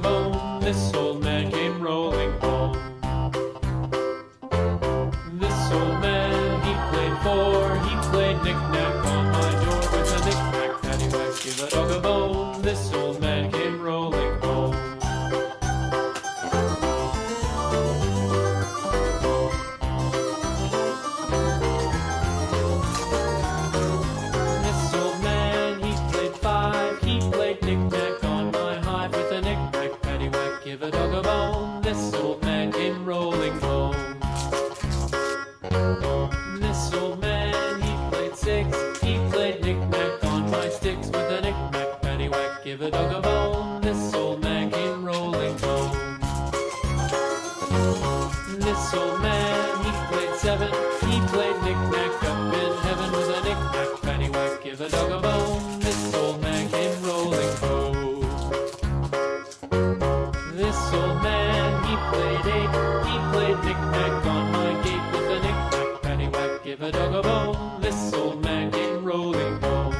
bone. This old man came rolling home. This old man, he played four. He played knick-knack on my door with a knick-knack, paddywhack, give a dog a bone. This old man came rolling home. This old man, he played five. He played knick-knack on my hive with a knick-knack, paddywhack, give a dog a bone. This old man came rolling home. This old man, he played six. He played knick-knack on my sticks with a knick-knack, paddywhack, give a dog a bone. This old man came rolling home. This old man, he played seven. He played knick-knack up in heaven with a knick-knack, paddywhack, give a dog a bone. This old man came rolling home. This old man, he played eight. He played knick-knack on my gate with a knick-knack, paddywhack, give a dog a bone. This old man came rolling home.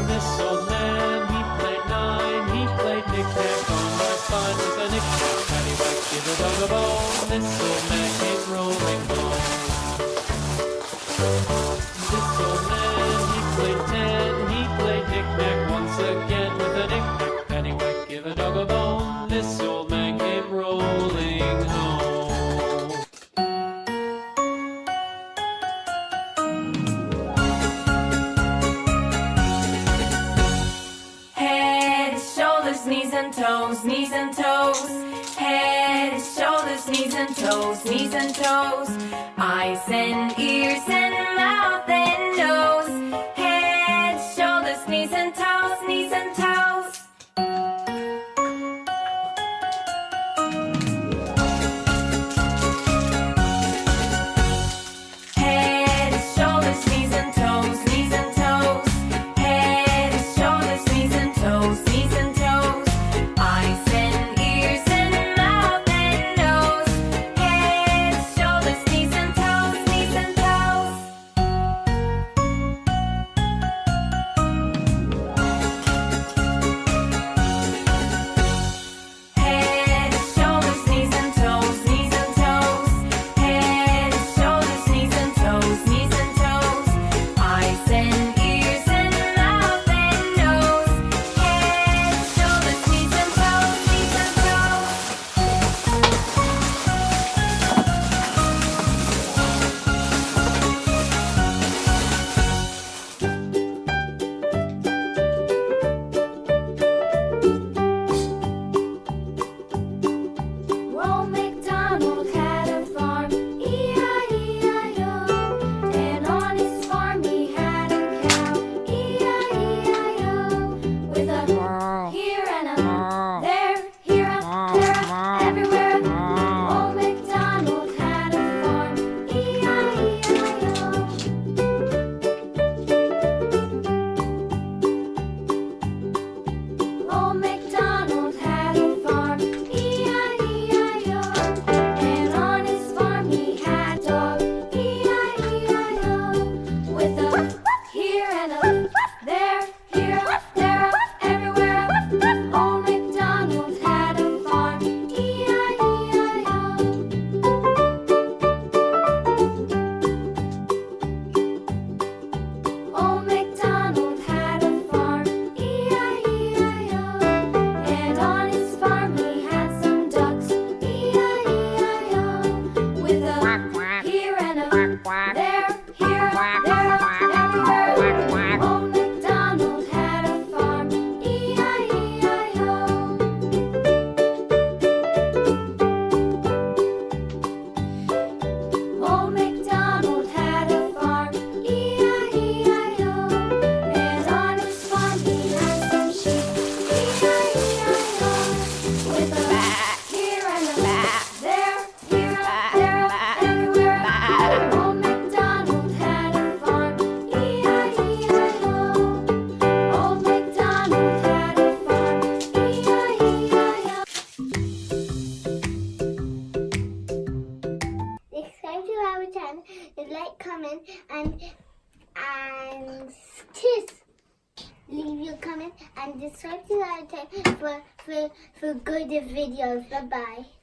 This old man, he played nine. He played knick-knack on my spine with a knick-knack, paddywhack, give a dog a bone. This old man came rolling home. This old man, he played ten. He played knick-knack once again with a knick-knack, paddywhack, give a dog a bone. This old man came rolling home. Head, shoulders, knees and toes, knees and toes. Head, shoulders, knees and toes, knees and toes. Eyes and ears and mouth and nose. Head, shoulders, knees and toes, knees and toes. Head, shoulders, knees and toes, knees and toes. Head, shoulders, knees and toes, knees and toes. Eyes and ears and mouth and nose. Head, shoulders, knees and toes, knees and toes. comment and just leave your comment and subscribe to our channel for good videos. Bye bye.